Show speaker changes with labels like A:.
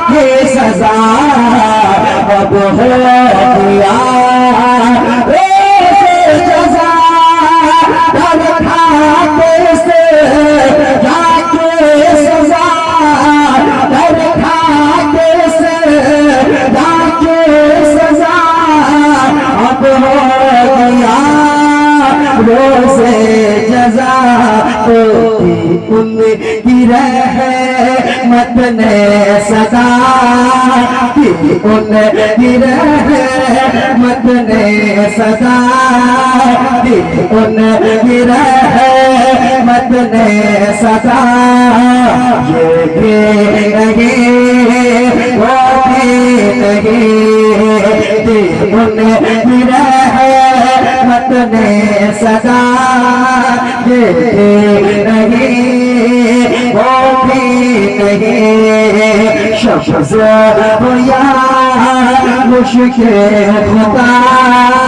A: کی سزا اب ہو گیا جزا در کھاتے سے جا کے سزا در کھاتے سے جا کے سزا اب ہو گیا روزے جزا ہوتی ان کی رحمت نے سزا کی ان کی رحمت نے سزا کی ان کی رحمت نے سزا یہ بھی نہیں وہ بھی نہیں ان کی رحمت نے سزا یہ نہیں وہ بھی نہیں شخص ہو یا مشکل خدا